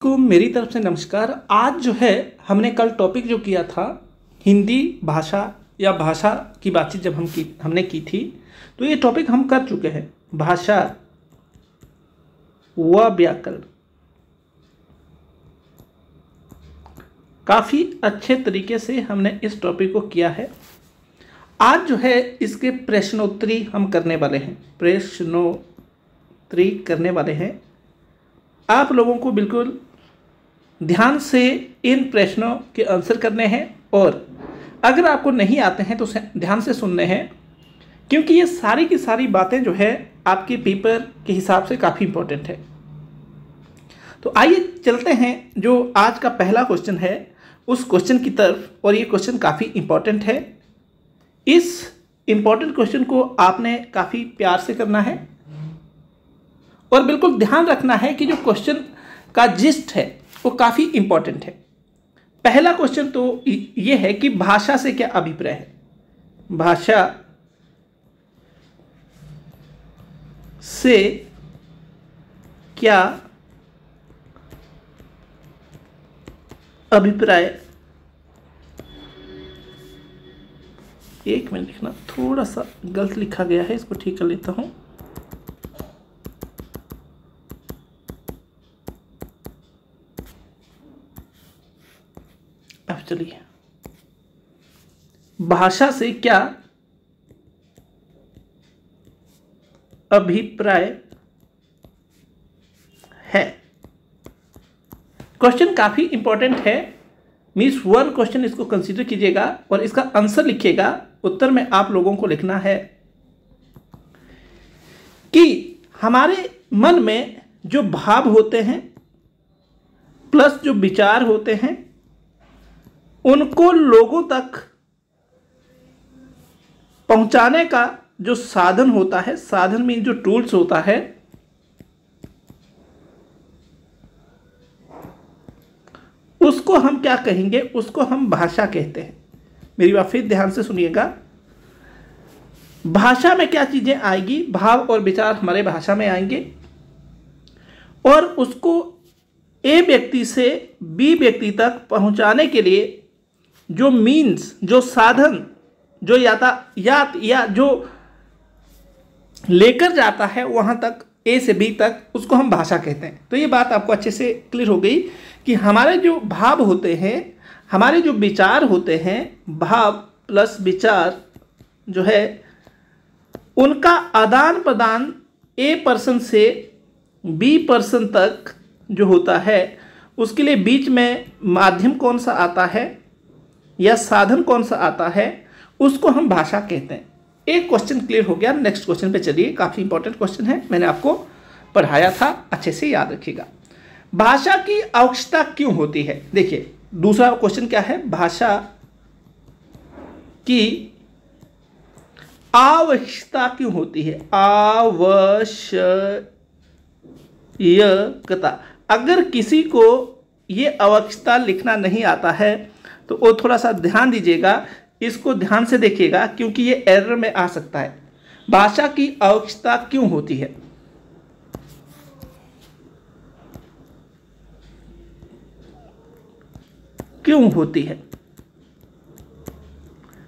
को मेरी तरफ से नमस्कार। आज जो है हमने कल टॉपिक जो किया था हिंदी भाषा या भाषा की बातचीत जब हमने की थी, तो ये टॉपिक हम कर चुके हैं, भाषा व व्याकरण। काफ़ी अच्छे तरीके से हमने इस टॉपिक को किया है। आज जो है इसके प्रश्नोत्तरी हम करने वाले हैं, प्रश्नोत्तरी करने वाले हैं। आप लोगों को बिल्कुल ध्यान से इन प्रश्नों के आंसर करने हैं और अगर आपको नहीं आते हैं तो ध्यान से सुनने हैं, क्योंकि ये सारी की सारी बातें जो है आपके पेपर के हिसाब से काफ़ी इम्पोर्टेंट है। तो आइए चलते हैं जो आज का पहला क्वेश्चन है उस क्वेश्चन की तरफ, और ये क्वेश्चन काफ़ी इम्पोर्टेंट है। इस इम्पोर्टेंट क्वेश्चन को आपने काफ़ी प्यार से करना है और बिल्कुल ध्यान रखना है कि जो क्वेश्चन का जिस्ट है वो काफ़ी इम्पोर्टेंट है। पहला क्वेश्चन तो ये है कि भाषा से क्या अभिप्राय है। भाषा से क्या अभिप्राय। एक मिनट लिखना, थोड़ा सा गलत लिखा गया है, इसको ठीक कर लेता हूं। अब चलिए, भाषा से क्या अभिप्राय है। क्वेश्चन काफी इंपॉर्टेंट है, मीन्स वन क्वेश्चन इसको कंसीडर कीजिएगा और इसका आंसर लिखिएगा। उत्तर में आप लोगों को लिखना है कि हमारे मन में जो भाव होते हैं प्लस जो विचार होते हैं उनको लोगों तक पहुंचाने का जो साधन होता है, साधन में जो टूल्स होता है, उसको हम क्या कहेंगे, उसको हम भाषा कहते हैं। मेरी बात फिर ध्यान से सुनिएगा। भाषा में क्या चीजें आएगी, भाव और विचार हमारे भाषा में आएंगे और उसको ए व्यक्ति से बी व्यक्ति तक पहुंचाने के लिए जो मीन्स, जो साधन, जो यातायात या जो लेकर जाता है वहां तक, ए से बी तक, उसको हम भाषा कहते हैं। तो ये बात आपको अच्छे से क्लियर हो गई कि हमारे जो भाव होते हैं, हमारे जो विचार होते हैं, भाव प्लस विचार जो है उनका आदान प्रदान ए पर्सन से बी पर्सन तक जो होता है, उसके लिए बीच में माध्यम कौन सा आता है या साधन कौन सा आता है, उसको हम भाषा कहते हैं। एक क्वेश्चन क्लियर हो गया। नेक्स्ट क्वेश्चन पे चलिए, काफ़ी इंपॉर्टेंट क्वेश्चन है, मैंने आपको पढ़ाया था, अच्छे से याद रखिएगा। भाषा की आवश्यकता क्यों होती है। देखिए दूसरा क्वेश्चन क्या है, भाषा की आवश्यकता क्यों होती है। आवश्यकता, अगर किसी को ये आवश्यकता लिखना नहीं आता है तो वो थोड़ा सा ध्यान दीजिएगा, इसको ध्यान से देखिएगा, क्योंकि ये एरर में आ सकता है। भाषा की आवश्यकता क्यों होती है। क्यों होती है,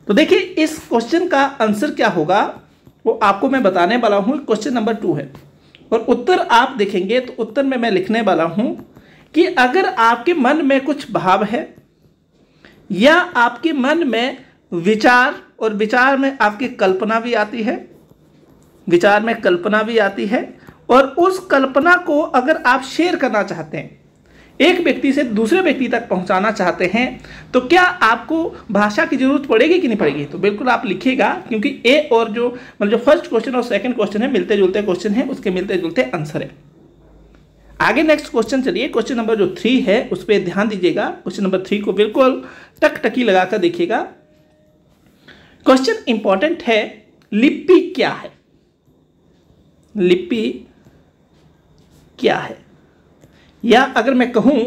तो देखिए इस क्वेश्चन का आंसर क्या होगा वो आपको मैं बताने वाला हूं। क्वेश्चन नंबर 2 है और उत्तर आप देखेंगे तो उत्तर में मैं लिखने वाला हूं कि अगर आपके मन में कुछ भाव है या आपके मन में विचार, और विचार में आपकी कल्पना भी आती है, विचार में कल्पना भी आती है, और उस कल्पना को अगर आप शेयर करना चाहते हैं, एक व्यक्ति से दूसरे व्यक्ति तक पहुंचाना चाहते हैं, तो क्या आपको भाषा की जरूरत पड़ेगी कि नहीं पड़ेगी। तो बिल्कुल आप लिखिएगा, क्योंकि ए और जो फर्स्ट क्वेश्चन और सेकंड क्वेश्चन है मिलते जुलते क्वेश्चन है, उसके मिलते जुलते आंसर है। आगे नेक्स्ट क्वेश्चन चलिए, क्वेश्चन नंबर जो 3 है उस पर ध्यान दीजिएगा। क्वेश्चन नंबर 3 को बिल्कुल टकटकी लगाकर देखिएगा। क्वेश्चन इंपॉर्टेंट है, लिपि क्या है। लिपि क्या है, या अगर मैं कहूं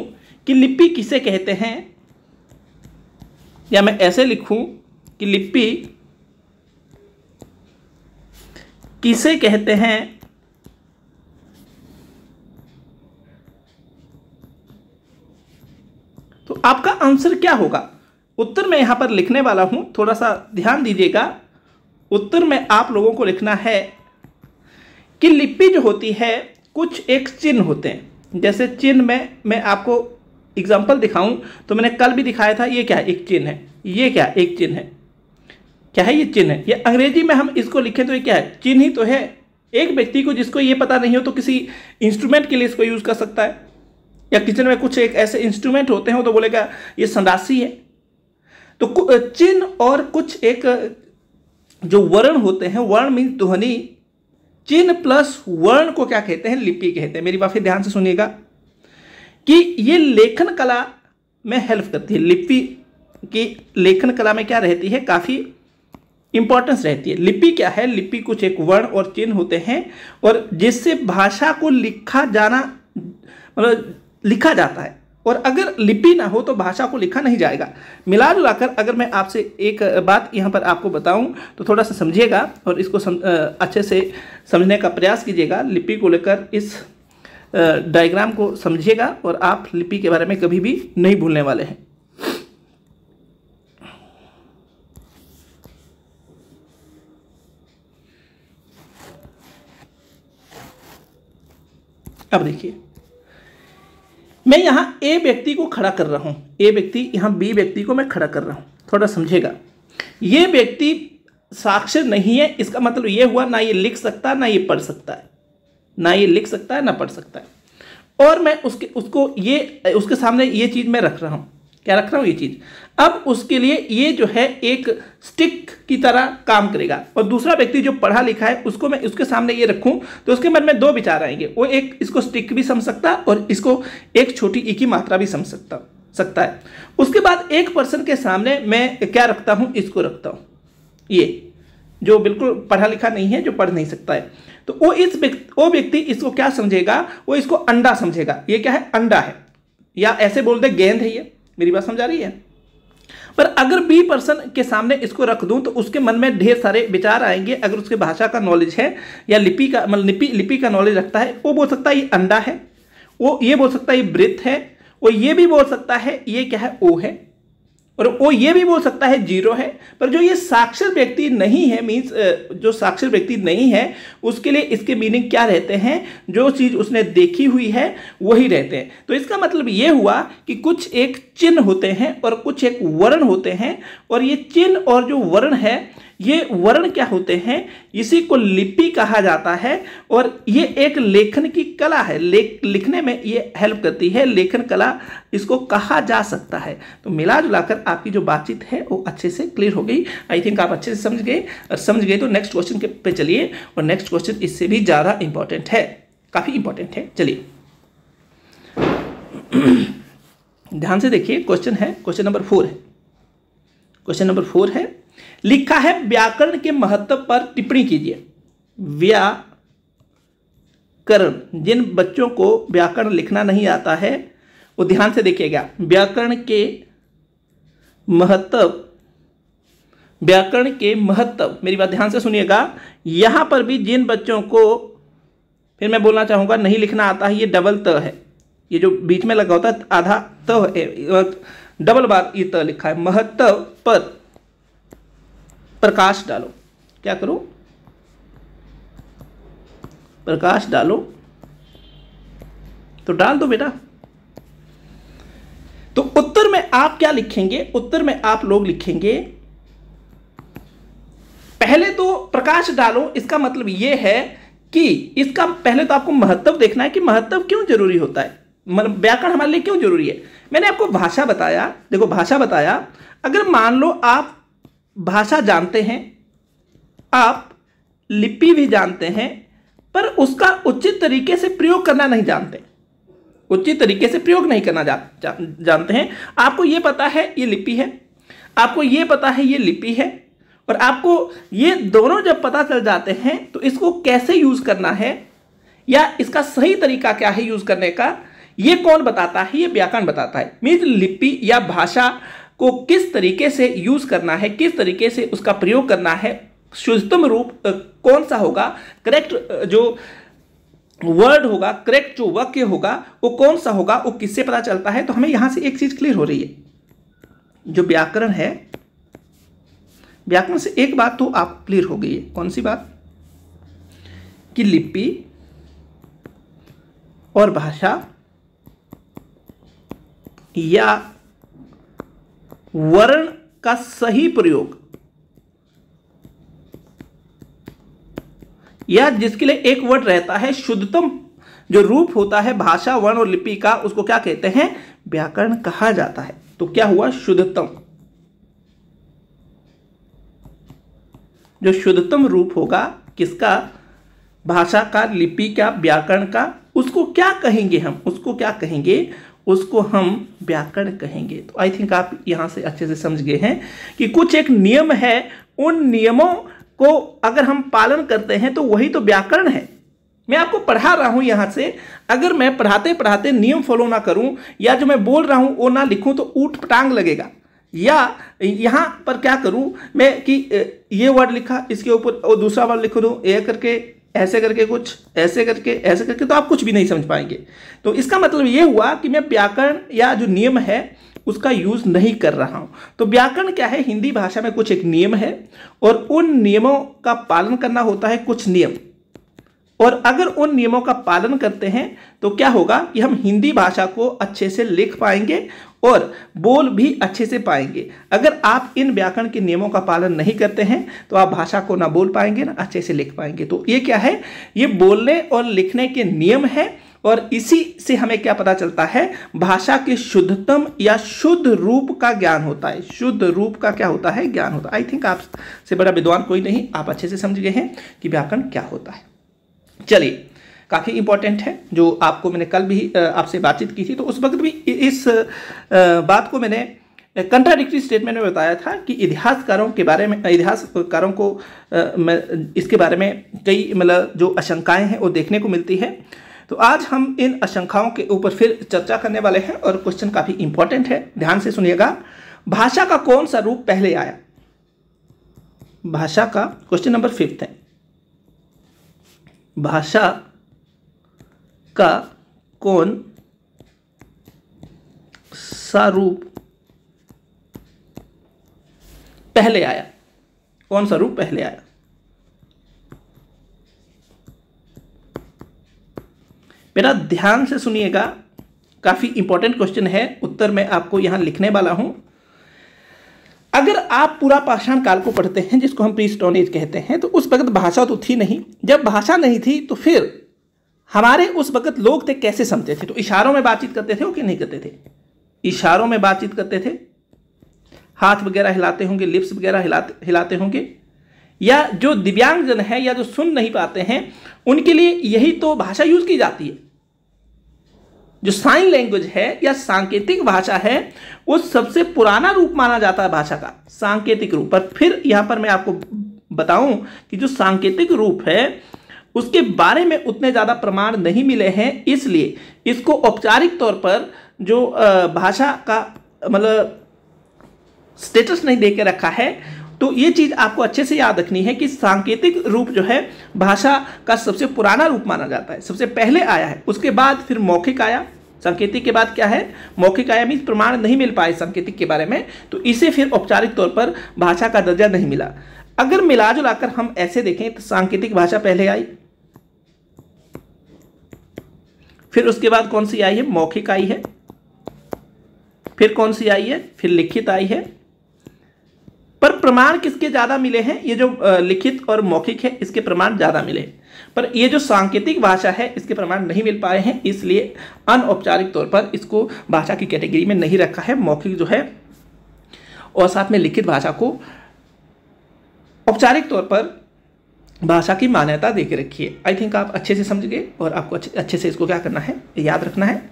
कि लिपि किसे कहते हैं, या मैं ऐसे लिखूं कि लिपि किसे कहते हैं, तो आपका आंसर क्या होगा? उत्तर मैं यहाँ पर लिखने वाला हूँ, थोड़ा सा ध्यान दीजिएगा। उत्तर में आप लोगों को लिखना है कि लिपि जो होती है कुछ एक चिन्ह होते हैं। जैसे चिन्ह में मैं आपको एग्जाम्पल दिखाऊं तो मैंने कल भी दिखाया था, ये क्या है? एक चिन्ह है। ये क्या? एक चिन्ह है। क्या है? ये चिन्ह है। ये अंग्रेजी में हम इसको लिखें तो ये क्या है? चिन्ह ही तो है। एक व्यक्ति को जिसको ये पता नहीं हो तो किसी इंस्ट्रूमेंट के लिए इसको यूज़ कर सकता है, या किचन में कुछ एक ऐसे इंस्ट्रूमेंट होते हैं तो बोलेगा ये संडासी है। तो चिन्ह और कुछ एक जो वर्ण होते हैं, वर्ण मीन्स ध्वनि, चिन्ह प्लस वर्ण को क्या कहते हैं? लिपि कहते हैं। मेरी बात फिर ध्यान से सुनिएगा कि ये लेखन कला में हेल्प करती है। लिपि की लेखन कला में क्या रहती है? काफ़ी इंपॉर्टेंस रहती है। लिपि क्या है? लिपि कुछ एक वर्ण और चिन्ह होते हैं और जिससे भाषा को लिखा जाता है। और अगर लिपि ना हो तो भाषा को लिखा नहीं जाएगा। मिला जुलाकर अगर मैं आपसे एक बात यहाँ पर आपको बताऊँ तो थोड़ा सा समझिएगा और इसको अच्छे से समझने का प्रयास कीजिएगा। लिपि को लेकर इस डायग्राम को समझिएगा और आप लिपि के बारे में कभी भी नहीं भूलने वाले हैं। अब देखिए, मैं यहां ए व्यक्ति को खड़ा कर रहा हूं। ए व्यक्ति, यहां बी व्यक्ति को मैं खड़ा कर रहा हूं। थोड़ा समझिएगा, ये व्यक्ति साक्षर नहीं है। इसका मतलब ये हुआ ना ये लिख सकता ना ये पढ़ सकता है, ना ये लिख सकता है ना पढ़ सकता है। और मैं उसके सामने ये चीज़ मैं रख रहा हूँ। क्या रख रहा हूँ? ये चीज़। अब उसके लिए ये जो है एक स्टिक की तरह काम करेगा। और दूसरा व्यक्ति जो पढ़ा लिखा है उसको मैं उसके सामने ये रखूँ तो उसके मन में दो विचार आएंगे। वो एक इसको स्टिक भी समझ सकता और इसको एक छोटी ई की मात्रा भी समझ सकता है। उसके बाद एक पर्सन के सामने मैं क्या रखता हूँ? इसको रखता हूँ, ये जो बिल्कुल पढ़ा लिखा नहीं है, जो पढ़ नहीं सकता है। तो वो व्यक्ति इसको क्या समझेगा? वो इसको अंडा समझेगा। ये क्या है? अंडा है। या ऐसे बोल दे गेंद है ये। मेरी बात समझ आ रही है? पर अगर बी पर्सन के सामने इसको रख दूं तो उसके मन में ढेर सारे विचार आएंगे। अगर उसके भाषा का नॉलेज है या लिपि का नॉलेज रखता है, वो बोल सकता है ये अंडा है, वो ये बोल सकता है ये वृत्त है, वो ये भी बोल सकता है ये क्या है? ओ है, और वो ये भी बोल सकता है जीरो है। पर जो ये साक्षर व्यक्ति नहीं है, मीन्स जो साक्षर व्यक्ति नहीं है, उसके लिए इसके मीनिंग क्या रहते हैं? जो चीज़ उसने देखी हुई है वही रहते हैं। तो इसका मतलब ये हुआ कि कुछ एक चिन्ह होते हैं और कुछ एक वर्ण होते हैं। और ये चिन्ह और जो वर्ण है, ये वर्ण क्या होते हैं? इसी को लिपि कहा जाता है। और ये एक लेखन की कला है। लिखने में ये हेल्प करती है। लेखन कला इसको कहा जा सकता है। तो मिला जुलाकर आपकी जो बातचीत है वो अच्छे से क्लियर हो गई। आई थिंक आप अच्छे से समझ गए, और समझ गए तो नेक्स्ट क्वेश्चन पे चलिए। और नेक्स्ट क्वेश्चन इससे भी ज़्यादा इंपॉर्टेंट है, काफ़ी इंपॉर्टेंट है। चलिए ध्यान से देखिए, क्वेश्चन है, क्वेश्चन नंबर 4 है। क्वेश्चन नंबर 4 है, लिखा है व्याकरण के महत्व पर टिप्पणी कीजिए। व्याकरण, जिन बच्चों को व्याकरण लिखना नहीं आता है वो ध्यान से देखिएगा। व्याकरण के महत्व, मेरी बात ध्यान से सुनिएगा। यहां पर भी जिन बच्चों को, फिर मैं बोलना चाहूंगा, नहीं लिखना आता है, ये डबल त है। ये जो बीच में लगा होता है आधा त है, डबल बार ये त लिखा है। महत्व पर प्रकाश डालो। क्या करो? प्रकाश डालो। तो डाल दो बेटा। तो उत्तर में आप क्या लिखेंगे? उत्तर में आप लोग लिखेंगे, पहले तो प्रकाश डालो। इसका मतलब यह है कि इसका पहले तो आपको महत्व देखना है कि महत्व क्यों जरूरी होता है, व्याकरण हमारे लिए क्यों जरूरी है। मैंने आपको भाषा बताया, देखो भाषा बताया। अगर मान लो आप भाषा जानते हैं, आप लिपि भी जानते हैं, पर उसका उचित तरीके से प्रयोग करना नहीं जानते, उचित तरीके से प्रयोग नहीं करना जानते हैं। आपको ये पता है ये लिपि है, आपको ये पता है ये लिपि है, और आपको ये दोनों जब पता चल जाते हैं तो इसको कैसे यूज करना है या इसका सही तरीका क्या है यूज करने का, ये कौन बताता है? ये व्याकरण बताता है। मीन्स लिपि या भाषा को किस तरीके से यूज करना है, किस तरीके से उसका प्रयोग करना है, शुद्धतम रूप कौन सा होगा, करेक्ट जो वर्ड होगा, करेक्ट जो वाक्य होगा वो कौन सा होगा, वो किससे पता चलता है। तो हमें यहां से एक चीज क्लियर हो रही है, जो व्याकरण है, व्याकरण से एक बात तो आप क्लियर हो गई है। कौन सी बात? कि लिपि और भाषा या वर्ण का सही प्रयोग, या जिसके लिए एक वर्ड रहता है, शुद्धतम जो रूप होता है भाषा, वर्ण और लिपि का, उसको क्या कहते हैं? व्याकरण कहा जाता है। तो क्या हुआ? शुद्धतम। जो शुद्धतम रूप होगा किसका? भाषा का, लिपि का, व्याकरण का, उसको क्या कहेंगे हम? उसको क्या कहेंगे? उसको हम व्याकरण कहेंगे। तो आई थिंक आप यहां से अच्छे से समझ गए हैं कि कुछ एक नियम है, उन नियमों को अगर हम पालन करते हैं तो वही तो व्याकरण है। मैं आपको पढ़ा रहा हूं यहां से, अगर मैं पढ़ाते पढ़ाते नियम फॉलो ना करूं या जो मैं बोल रहा हूं वो ना लिखूं तो ऊट पटांग लगेगा। या यहां पर क्या करूं मैं कि ये वर्ड लिखा, इसके ऊपर दूसरा वर्ड लिख दूं, ये करके, ऐसे करके, कुछ ऐसे करके, ऐसे करके, तो आप कुछ भी नहीं समझ पाएंगे। तो इसका मतलब ये हुआ कि मैं व्याकरण या जो नियम है उसका यूज नहीं कर रहा हूं। तो व्याकरण क्या है? हिंदी भाषा में कुछ एक नियम है और उन नियमों का पालन करना होता है, कुछ नियम। और अगर उन नियमों का पालन करते हैं तो क्या होगा कि हम हिंदी भाषा को अच्छे से लिख पाएंगे और बोल भी अच्छे से पाएंगे। अगर आप इन व्याकरण के नियमों का पालन नहीं करते हैं तो आप भाषा को ना बोल पाएंगे ना अच्छे से लिख पाएंगे। तो ये क्या है? ये बोलने और लिखने के नियम है और इसी से हमें क्या पता चलता है? भाषा के शुद्धतम या शुद्ध रूप का ज्ञान होता है। शुद्ध रूप का क्या होता है? ज्ञान होता है। आई थिंक आपसे बड़ा विद्वान कोई नहीं, आप अच्छे से समझ गए हैं कि व्याकरण क्या होता है। चलिए, काफ़ी इंपॉर्टेंट है, जो आपको मैंने कल भी आपसे बातचीत की थी, तो उस वक्त भी इस बात को मैंने कंट्राडिक्टरी स्टेटमेंट में बताया था कि इतिहासकारों के बारे में, इतिहासकारों को इसके बारे में कई मतलब जो आशंकाएं हैं वो देखने को मिलती है। तो आज हम इन आशंकाओं के ऊपर फिर चर्चा करने वाले हैं और क्वेश्चन काफ़ी इंपॉर्टेंट है, ध्यान से सुनिएगा। भाषा का कौन सा रूप पहले आया? भाषा का, क्वेश्चन नंबर 5 है, भाषा का कौन सा रूप पहले आया? कौन सा रूप पहले आया? मेरा ध्यान से सुनिएगा, काफी इंपॉर्टेंट क्वेश्चन है, उत्तर मैं आपको यहां लिखने वाला हूं। अगर आप पूरा पाषाण काल को पढ़ते हैं, जिसको हम प्री स्टोन एज कहते हैं, तो उस वक्त भाषा तो थी नहीं। जब भाषा नहीं थी तो फिर हमारे उस वक्त लोग थे कैसे समझते थे? तो इशारों में बातचीत करते थे वो कि नहीं करते थे? इशारों में बातचीत करते थे, हाथ वगैरह हिलाते होंगे, लिप्स वगैरह हिलाते होंगे। या जो दिव्यांगजन है या जो सुन नहीं पाते हैं उनके लिए यही तो भाषा यूज की जाती है। जो साइन लैंग्वेज है या सांकेतिक भाषा है वो सबसे पुराना रूप माना जाता है भाषा का, सांकेतिक रूप। पर फिर यहां पर मैं आपको बताऊं कि जो सांकेतिक रूप है उसके बारे में उतने ज़्यादा प्रमाण नहीं मिले हैं, इसलिए इसको औपचारिक तौर पर जो भाषा का मतलब स्टेटस नहीं दे के रखा है। तो ये चीज़ आपको अच्छे से याद रखनी है कि सांकेतिक रूप जो है भाषा का सबसे पुराना रूप माना जाता है, सबसे पहले आया है। उसके बाद फिर मौखिक आया, सांकेतिक के बाद क्या है? मौखिक आया। मीन्स प्रमाण नहीं मिल पाए सांकेतिक के बारे में, तो इसे फिर औपचारिक तौर पर भाषा का दर्जा नहीं मिला। अगर मिला जुलाकर हम ऐसे देखें तो सांकेतिक भाषा पहले आई, फिर उसके बाद कौन सी आई है? मौखिक आई है, फिर कौन सी आई है? फिर लिखित आई है। पर प्रमाण किसके ज़्यादा मिले हैं? ये जो लिखित और मौखिक है इसके प्रमाण ज़्यादा मिले, पर ये जो सांकेतिक भाषा है इसके प्रमाण नहीं मिल पाए हैं, इसलिए अनौपचारिक तौर पर इसको भाषा की कैटेगरी में नहीं रखा है। मौखिक जो है और साथ में लिखित भाषा को औपचारिक तौर पर भाषा की मान्यता दे के रखी है। आई थिंक आप अच्छे से समझ गए और आपको अच्छे से इसको क्या करना है? याद रखना है।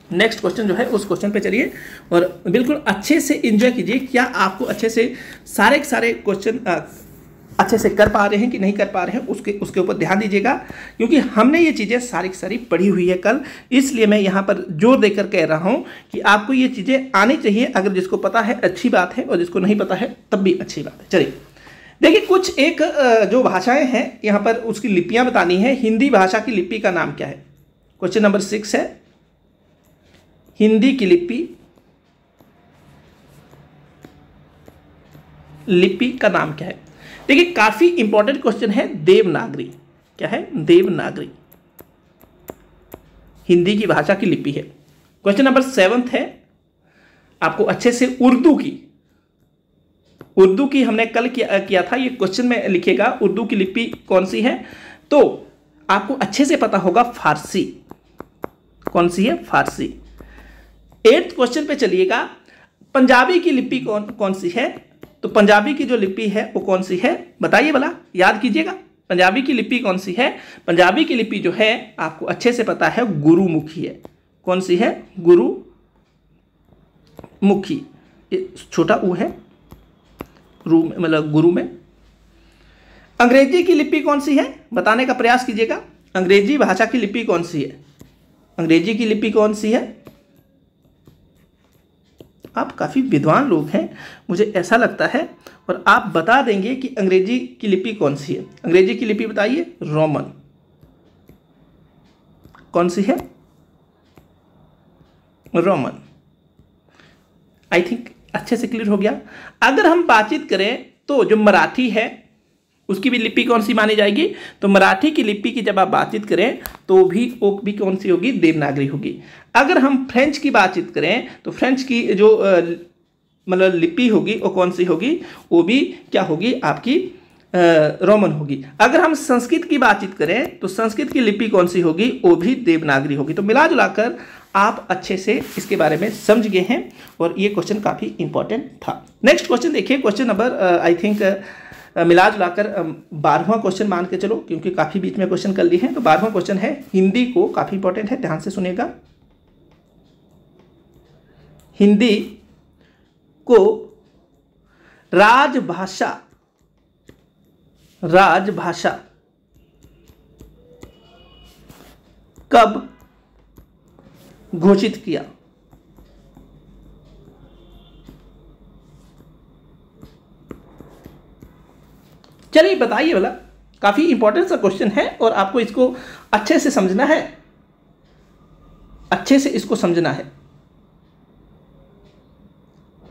नेक्स्ट क्वेश्चन जो है उस क्वेश्चन पे चलिए और बिल्कुल अच्छे से एंजॉय कीजिए। क्या आपको अच्छे से सारे के सारे क्वेश्चन अच्छे से कर पा रहे हैं कि नहीं कर पा रहे हैं, उसके ऊपर ध्यान दीजिएगा, क्योंकि हमने ये चीज़ें सारी की सारी पढ़ी हुई है कल, इसलिए मैं यहाँ पर जोर देकर कह रहा हूँ कि आपको ये चीज़ें आनी चाहिए। अगर जिसको पता है अच्छी बात है और जिसको नहीं पता है तब भी अच्छी बात है। चलिए देखिए कुछ एक जो भाषाएं हैं यहाँ पर उसकी लिपियां बतानी है। हिंदी भाषा की लिपि का नाम क्या है? क्वेश्चन नंबर 6 है, हिंदी की लिपि का नाम क्या है? देखिए काफी इंपॉर्टेंट क्वेश्चन है। देवनागरी। क्या है? देवनागरी हिंदी की भाषा की लिपि है। क्वेश्चन नंबर 7 है, आपको अच्छे से उर्दू की हमने कल किया था, ये क्वेश्चन में लिखेगा उर्दू की लिपि कौन सी है, तो आपको अच्छे से पता होगा फारसी। कौन सी है? फारसी। 8th क्वेश्चन पे चलिएगा, पंजाबी की लिपि कौन सी है? तो पंजाबी की जो लिपि है वो कौन सी है? बताइए भला, याद कीजिएगा, पंजाबी की लिपि कौन सी है? पंजाबी की लिपि जो है आपको अच्छे से पता है, गुरुमुखी है। कौन सी है? गुरुमुखी। छोटा ऊ है, रू मतलब गुरु में। अंग्रेजी की लिपि कौन सी है? बताने का प्रयास कीजिएगा। अंग्रेजी भाषा की लिपि कौन सी है? अंग्रेजी की लिपि कौन सी है? आप काफ़ी विद्वान लोग हैं, मुझे ऐसा लगता है, और आप बता देंगे कि अंग्रेजी की लिपि कौन सी है। अंग्रेजी की लिपि बताइए। रोमन। कौन सी है? रोमन। आई थिंक अच्छे से क्लियर हो गया। अगर हम बातचीत करें तो जो मराठी है उसकी भी लिपि कौन सी मानी जाएगी? तो मराठी की लिपि की जब आप बातचीत करें तो वो भी कौन सी होगी? देवनागरी होगी। अगर हम फ्रेंच की बातचीत करें तो फ्रेंच की जो मतलब लिपि होगी वो कौन सी होगी? वो भी क्या होगी? आपकी रोमन होगी। अगर हम संस्कृत की बातचीत करें तो संस्कृत की लिपि कौन सी होगी? वो भी देवनागरी होगी। तो मिला जुलाकर आप अच्छे से इसके बारे में समझ गए हैं और ये क्वेश्चन काफ़ी इंपॉर्टेंट था। नेक्स्ट क्वेश्चन देखिए, क्वेश्चन नंबर आई थिंक मिला जुलाकर 12वां क्वेश्चन मान के चलो, क्योंकि काफ़ी बीच में क्वेश्चन कर लिए हैं। तो 12वां क्वेश्चन है, हिंदी को, काफ़ी इंपॉर्टेंट है, ध्यान से सुनिएगा। हिंदी को राजभाषा कब घोषित किया? चलिए बताइए भला, काफी इंपॉर्टेंट सा क्वेश्चन है और आपको इसको अच्छे से समझना है, अच्छे से इसको समझना है।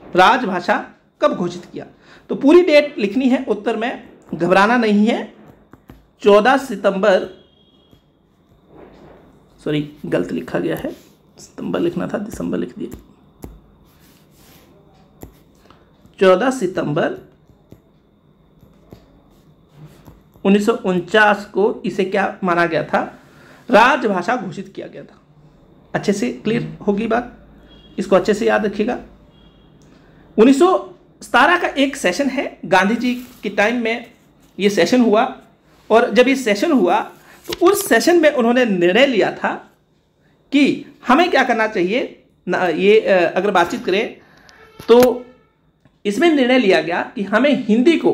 राजभाषा कब घोषित किया? तो पूरी डेट लिखनी है उत्तर में, घबराना नहीं है। 14 सितंबर, सॉरी गलत लिखा गया है, सितंबर लिखना था, दिसंबर लिख दिया। 14 सितंबर 1949 को इसे क्या माना गया था? राजभाषा घोषित किया गया था। अच्छे से क्लियर होगी बात, इसको अच्छे से याद रखिएगा। 1917 का एक सेशन है, गांधी जी के टाइम में ये सेशन हुआ, और जब ये सेशन हुआ तो उस सेशन में उन्होंने निर्णय लिया था कि हमें क्या करना चाहिए। ये अगर बातचीत करें तो इसमें निर्णय लिया गया कि हमें हिंदी को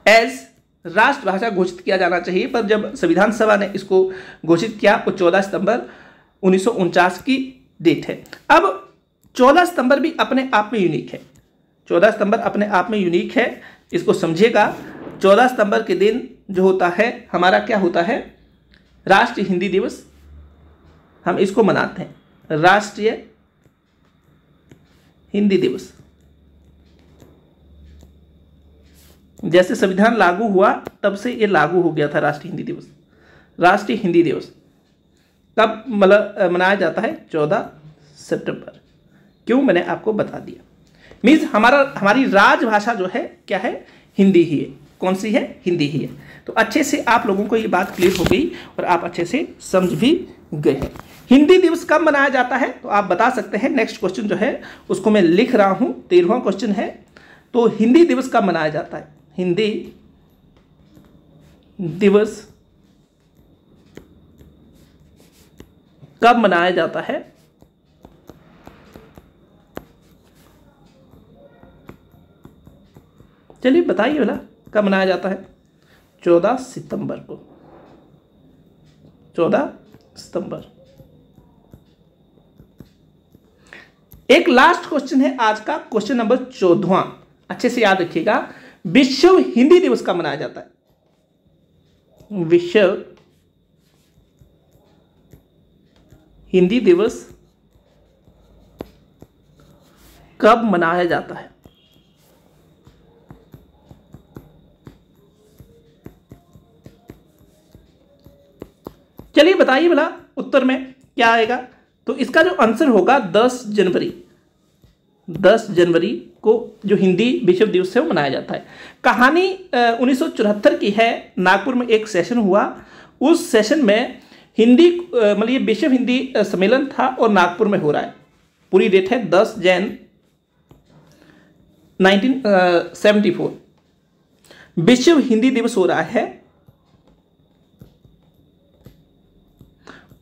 एज राष्ट्रभाषा घोषित किया जाना चाहिए। पर जब संविधान सभा ने इसको घोषित किया वो 14 सितंबर 1949 की डेट है। अब 14 सितंबर भी अपने आप में यूनिक है। 14 सितंबर अपने आप में यूनिक है, इसको समझिएगा। 14 सितंबर के दिन जो होता है हमारा क्या होता है? राष्ट्रीय हिंदी दिवस, हम इसको मनाते हैं, राष्ट्रीय हिंदी दिवस। जैसे संविधान लागू हुआ तब से ये लागू हो गया था राष्ट्रीय हिंदी दिवस। राष्ट्रीय हिंदी दिवस कब मनाया जाता है? 14 सितंबर। क्यों? मैंने आपको बता दिया। मीन्स हमारी राजभाषा जो है क्या है? हिंदी ही है। कौन सी है? हिंदी ही है। तो अच्छे से आप लोगों को ये बात क्लियर हो गई और आप अच्छे से समझ भी गए हैं। हिंदी दिवस कब मनाया जाता है तो आप बता सकते हैं। नेक्स्ट क्वेश्चन जो है उसको मैं लिख रहा हूं, 13वां क्वेश्चन है। तो हिंदी दिवस कब मनाया जाता है? हिंदी दिवस कब मनाया जाता है? चलिए बताइए भला, कब मनाया जाता है? 14 सितंबर को। 14 सितंबर। एक लास्ट क्वेश्चन है आज का, क्वेश्चन नंबर 14वां। अच्छे से याद रखिएगा। विश्व हिंदी दिवस कब मनाया जाता है? विश्व हिंदी दिवस कब मनाया जाता है? चलिए बताइए भला उत्तर में क्या आएगा। तो इसका जो आंसर होगा 10 जनवरी। 10 जनवरी को जो हिंदी विश्व दिवस है वो मनाया जाता है। कहानी 1974 की है। नागपुर में एक सेशन हुआ, उस सेशन में हिंदी मतलब ये विश्व हिंदी सम्मेलन था और नागपुर में हो रहा है। पूरी डेट है 10 जैन 1974 विश्व हिंदी दिवस हो रहा है।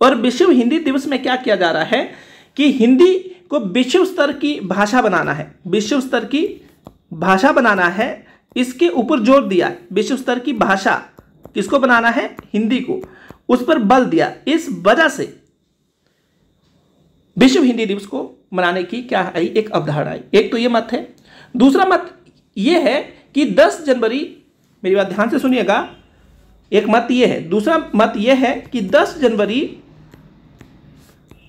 और विश्व हिंदी दिवस में क्या किया जा रहा है कि हिंदी को विश्व स्तर की भाषा बनाना है। विश्व स्तर की भाषा बनाना है, इसके ऊपर जोर दिया। विश्व स्तर की भाषा किसको बनाना है? हिंदी को, उस पर बल दिया। इस वजह से विश्व हिंदी दिवस को मनाने की क्या आई? एक अवधारणा आई। एक तो ये मत है। दूसरा मत ये है कि 10 जनवरी, मेरी बात ध्यान से सुनिएगा, एक मत ये है। दूसरा मत ये है कि 10 जनवरी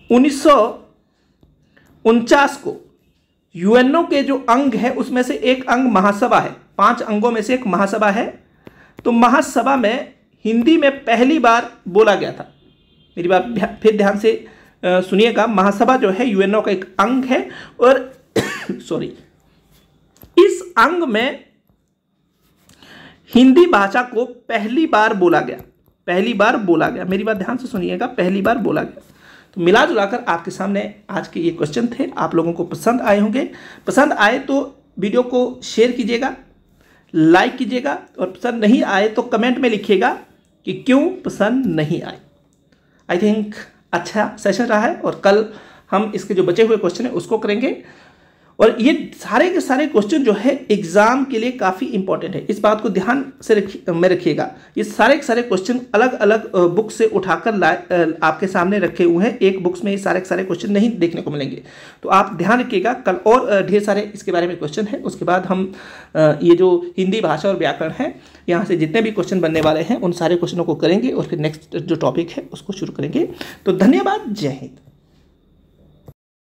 1949 को यूएनओ के जो अंग है उसमें से एक अंग महासभा है। 5 अंगों में से एक महासभा है। तो महासभा में हिंदी में पहली बार बोला गया था। मेरी बात फिर ध्यान से सुनिएगा। महासभा जो है यूएनओ का एक अंग है और सॉरी, इस अंग में हिंदी भाषा को पहली बार बोला गया। पहली बार बोला गया, मेरी बात ध्यान से सुनिएगा, पहली बार बोला गया। तो मिला जुलाकर आपके सामने आज के ये क्वेश्चन थे। आप लोगों को पसंद आए होंगे। पसंद आए तो वीडियो को शेयर कीजिएगा, लाइक कीजिएगा, और पसंद नहीं आए तो कमेंट में लिखिएगा कि क्यों पसंद नहीं आए। आई थिंक अच्छा सेशन रहा है और कल हम इसके जो बचे हुए क्वेश्चन है उसको करेंगे। और ये सारे के सारे क्वेश्चन जो है एग्जाम के लिए काफ़ी इंपॉर्टेंट है, इस बात को ध्यान से रखिएगा। ये सारे के सारे क्वेश्चन अलग अलग बुक से उठाकर आपके सामने रखे हुए हैं। एक बुक्स में ये सारे के सारे क्वेश्चन नहीं देखने को मिलेंगे, तो आप ध्यान रखिएगा। कल और ढेर सारे इसके बारे में क्वेश्चन है। उसके बाद हम ये जो हिंदी भाषा और व्याकरण है, यहाँ से जितने भी क्वेश्चन बनने वाले हैं उन सारे क्वेश्चनों को करेंगे और फिर नेक्स्ट जो टॉपिक है उसको शुरू करेंगे। तो धन्यवाद, जय हिंद।